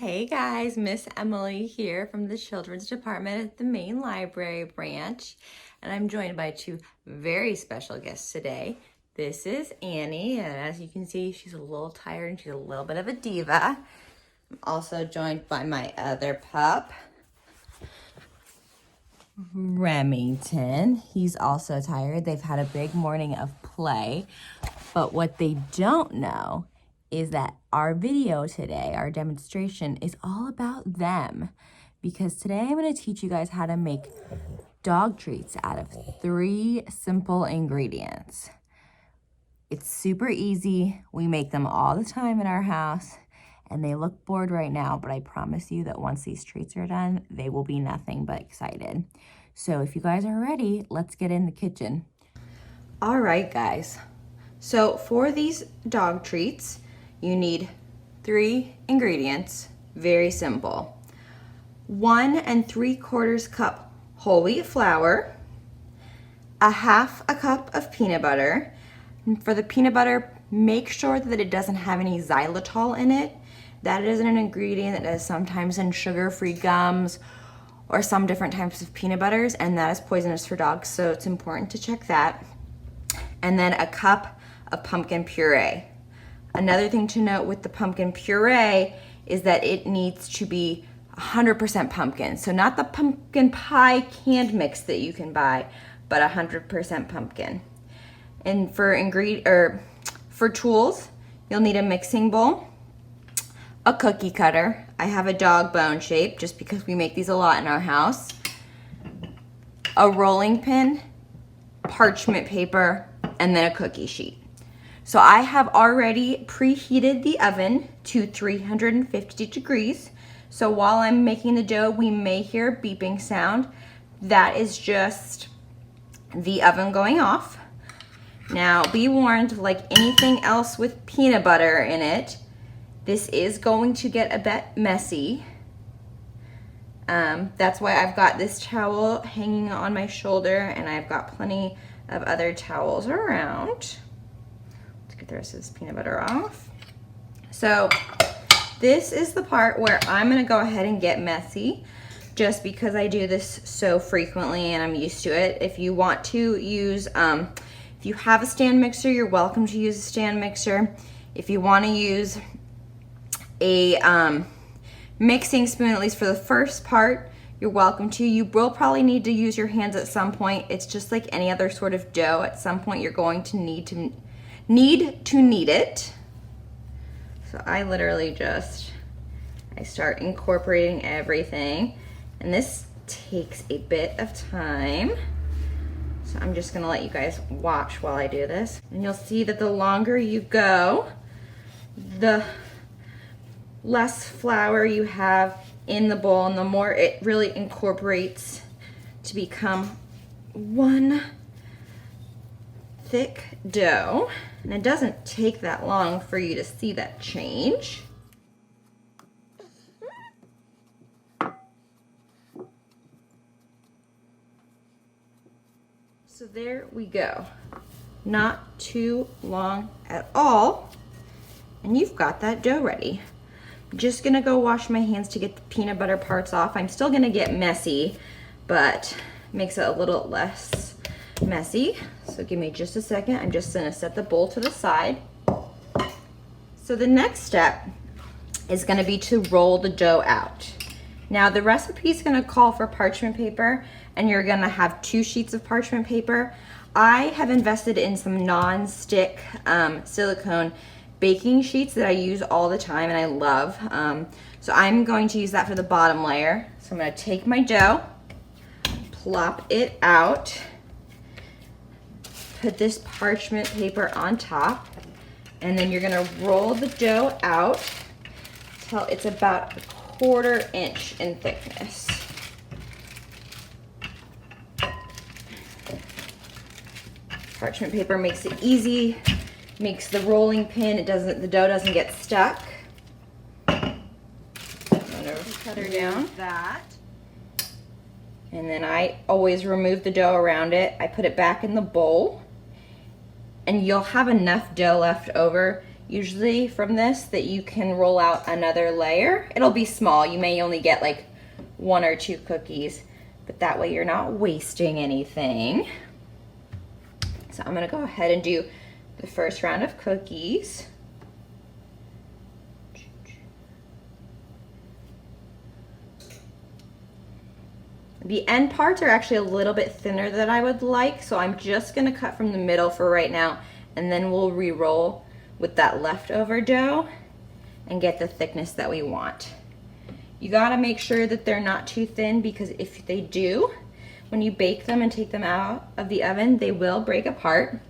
Hey guys, Miss Emily here from the Children's Department at the Main Library branch, and I'm joined by two very special guests today. This is Annie, and as you can see, she's a little tired and she's a little bit of a diva. I'm also joined by my other pup, Remington. He's also tired. They've had a big morning of play, but what they don't know is that our video today, our demonstration, is all about them. Because today I'm going to teach you guys how to make dog treats out of 3 simple ingredients. It's super easy. We make them all the time in our house, and they look bored right now, but I promise you that once these treats are done, they will be nothing but excited. So if you guys are ready, let's get in the kitchen. All right, guys. So for these dog treats, you need 3 ingredients, very simple. 1 3/4 cup whole wheat flour, 1/2 cup of peanut butter. And for the peanut butter, make sure that it doesn't have any xylitol in it. That is an ingredient that is sometimes in sugar-free gums or some different types of peanut butters, and that is poisonous for dogs, so it's important to check that. And then 1 cup of pumpkin puree. Another thing to note with the pumpkin puree is that it needs to be 100% pumpkin. So not the pumpkin pie canned mix that you can buy, but 100% pumpkin. And for tools, you'll need a mixing bowl, a cookie cutter. I have a dog bone shape just because we make these a lot in our house. A rolling pin, parchment paper, and then a cookie sheet. So I have already preheated the oven to 350 degrees. So while I'm making the dough, we may hear a beeping sound. That is just the oven going off. Now be warned, like anything else with peanut butter in it, this is going to get a bit messy. That's why I've got this towel hanging on my shoulder, and I've got plenty of other towels around. Get the rest of this peanut butter off. So this is the part where I'm gonna go ahead and get messy just because I do this so frequently and I'm used to it. If you want to use, if you have a stand mixer, you're welcome to use a stand mixer. If you wanna use a mixing spoon, at least for the first part, you're welcome to. You will probably need to use your hands at some point. It's just like any other sort of dough. At some point you're going to need it. So I literally I start incorporating everything, and this takes a bit of time. So I'm just gonna let you guys watch while I do this. And you'll see that the longer you go, the less flour you have in the bowl and the more it really incorporates to become one thick dough. And it doesn't take that long for you to see that change. So there we go. Not too long at all. And you've got that dough ready. I'm just gonna go wash my hands to get the peanut butter parts off. I'm still gonna get messy, but makes it a little less messy. So give me just a second. I'm just gonna set the bowl to the side. So the next step is gonna be to roll the dough out. Now the recipe is gonna call for parchment paper, and you're gonna have 2 sheets of parchment paper. I have invested in some non-stick silicone baking sheets that I use all the time and I love. So I'm going to use that for the bottom layer. So I'm gonna take my dough, plop it out, put this parchment paper on top, and then you're gonna roll the dough out till it's about 1/4 inch in thickness. Parchment paper makes it easy, makes the rolling pin, the dough doesn't get stuck. I'm gonna cut her down that. And then I always remove the dough around it. I put it back in the bowl. And you'll have enough dough left over. usually from this that you can roll out another layer. It'll be small. You may only get like 1 or 2 cookies, but that way you're not wasting anything. So I'm gonna go ahead and do the first round of cookies. The end parts are actually a little bit thinner than I would like, so I'm just gonna cut from the middle for right now, and then we'll re-roll with that leftover dough and get the thickness that we want. You gotta make sure that they're not too thin, because if they do, when you bake them and take them out of the oven, they will break apart.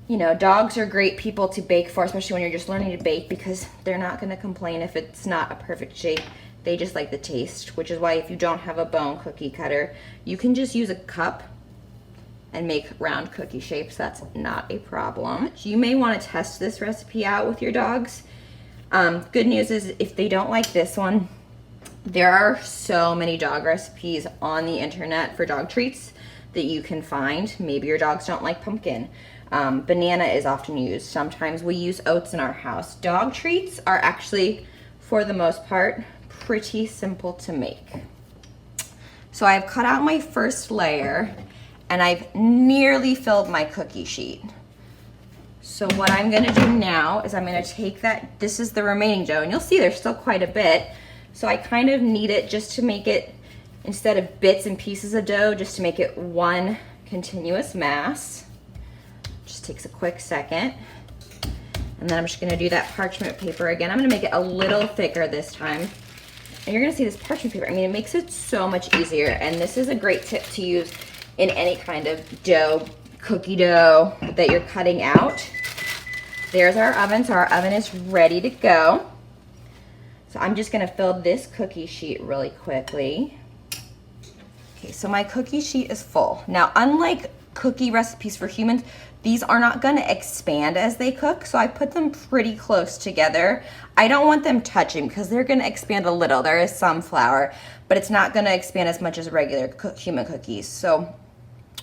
You know, dogs are great people to bake for, especially when you're just learning to bake, because they're not gonna complain if it's not a perfect shape. They just like the taste, which is why if you don't have a bone cookie cutter, you can just use a cup and make round cookie shapes. That's not a problem. You may want to test this recipe out with your dogs. Good news is if they don't like this one, there are so many dog recipes on the internet for dog treats that you can find. Maybe your dogs don't like pumpkin. Banana is often used. Sometimes we use oats in our house. Dog treats are actually, for the most part, pretty simple to make. So I've cut out my first layer and I've nearly filled my cookie sheet. So what I'm gonna do now is I'm gonna take that, this is the remaining dough, and you'll see there's still quite a bit. So I kind of knead it just to make it, instead of bits and pieces of dough, just to make it one continuous mass. Just takes a quick second. And then I'm just gonna do that parchment paper again. I'm gonna make it a little thicker this time. And you're gonna see this parchment paper, I mean, it makes it so much easier. And this is a great tip to use in any kind of dough, cookie dough that you're cutting out. There's our oven, so our oven is ready to go. So I'm just gonna fill this cookie sheet really quickly. Okay, so my cookie sheet is full. Now, unlike cookie recipes for humans, these are not gonna expand as they cook, so I put them pretty close together. I don't want them touching because they're gonna expand a little. There is some flour, but it's not gonna expand as much as regular human cookies. So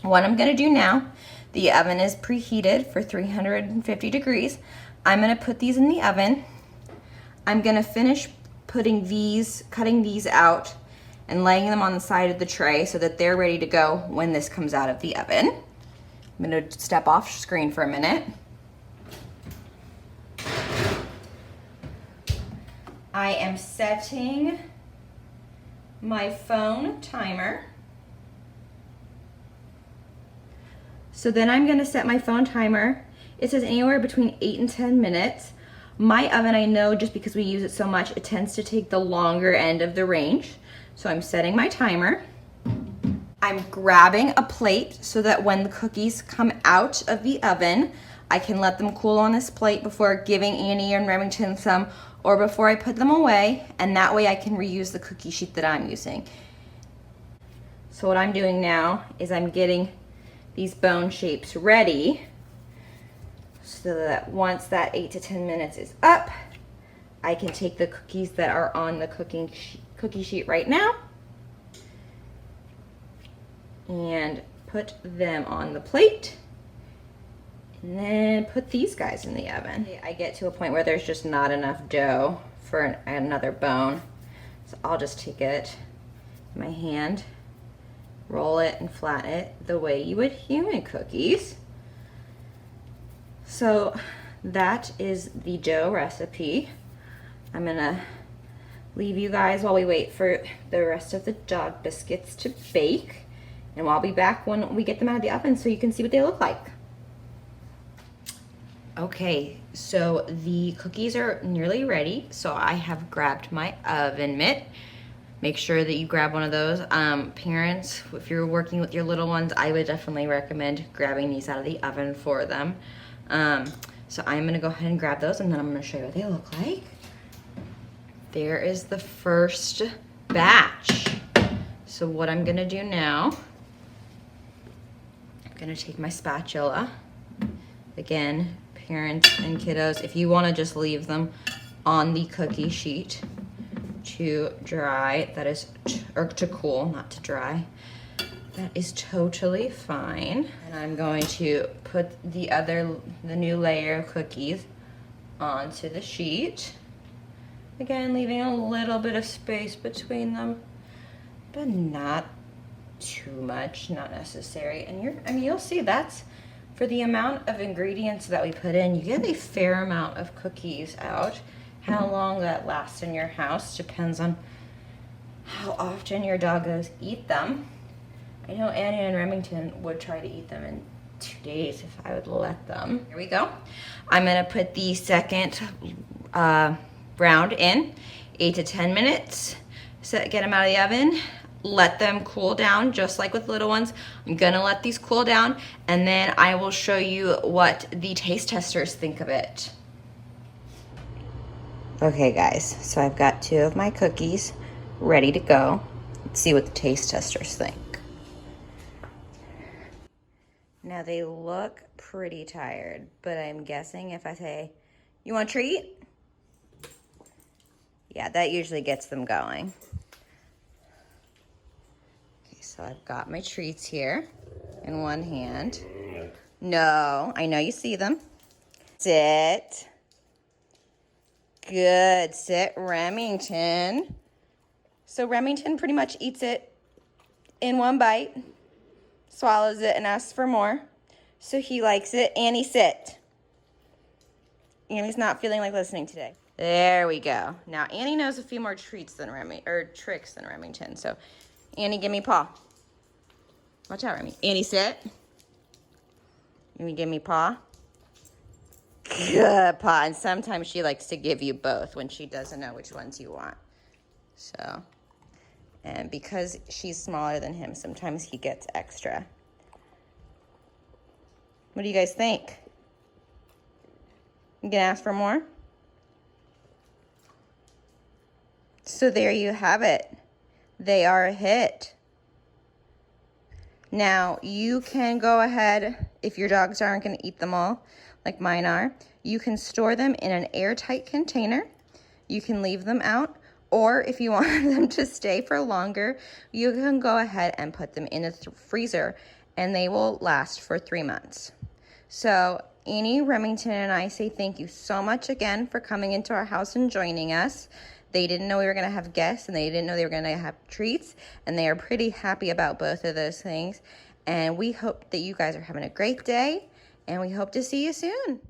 what I'm gonna do now, the oven is preheated for 350 degrees. I'm gonna put these in the oven. I'm gonna finish cutting these out and laying them on the side of the tray so that they're ready to go when this comes out of the oven. I'm gonna step off screen for a minute. I am setting my phone timer. So then I'm gonna set my phone timer. It says anywhere between 8 and 10 minutes. My oven, I know just because we use it so much, it tends to take the longer end of the range. So I'm setting my timer. I'm grabbing a plate so that when the cookies come out of the oven, I can let them cool on this plate before giving Annie and Remington some, or before I put them away, and that way I can reuse the cookie sheet that I'm using. So what I'm doing now is I'm getting these bone shapes ready so that once that 8 to 10 minutes is up, I can take the cookies that are on the cookie sheet right now and put them on the plate, and then put these guys in the oven. I get to a point where there's just not enough dough for another bone, so I'll just take it in my hand, roll it and flatten it the way you would human cookies. So that is the dough recipe. I'm gonna leave you guys while we wait for the rest of the dog biscuits to bake, and I'll be back when we get them out of the oven so you can see what they look like. Okay, so the cookies are nearly ready, so I have grabbed my oven mitt. Make sure that you grab one of those. Parents, if you're working with your little ones, I would definitely recommend grabbing these out of the oven for them. So I'm gonna go ahead and grab those, and then I'm gonna show you what they look like. There is the first batch. So what I'm gonna do now, I'm gonna take my spatula. Again, parents and kiddos, if you wanna just leave them on the cookie sheet to dry, that is, or to cool, not to dry, that is totally fine. And I'm going to put the new layer of cookies onto the sheet. Again, leaving a little bit of space between them, but not too much, not necessary. And you'll see that's for the amount of ingredients that we put in, you get a fair amount of cookies out. How long that lasts in your house depends on how often your doggos eat them. I know Annie and Remington would try to eat them in 2 days if I would let them. Here we go. I'm gonna put the second round in, 8 to 10 minutes. Get them out of the oven. Let them cool down, just like with little ones. I'm gonna let these cool down, and then I will show you what the taste testers think of it. Okay guys, so I've got 2 of my cookies ready to go. Let's see what the taste testers think. Now they look pretty tired, but I'm guessing if I say, you want a treat? Yeah, that usually gets them going. So I've got my treats here in one hand. No, I know you see them. Sit. Good, sit, Remington. So Remington pretty much eats it in one bite, swallows it and asks for more. So he likes it. Annie, sit. Annie's not feeling like listening today. There we go. Now Annie knows a few more tricks than Remington. So Annie, give me paw. Watch out, Remy. Annie, sit. Give me paw. Good paw. And sometimes she likes to give you both when she doesn't know which ones you want. So, and because she's smaller than him, sometimes he gets extra. What do you guys think? You gonna ask for more? So there you have it. They are a hit. Now, you can go ahead, if your dogs aren't going to eat them all, like mine are, you can store them in an airtight container. You can leave them out, or if you want them to stay for longer, you can go ahead and put them in a freezer, and they will last for 3 months. So, Annie, Remington, and I say thank you so much again for coming into our house and joining us. They didn't know we were going to have guests, and they didn't know they were going to have treats, and they are pretty happy about both of those things. And we hope that you guys are having a great day, and we hope to see you soon.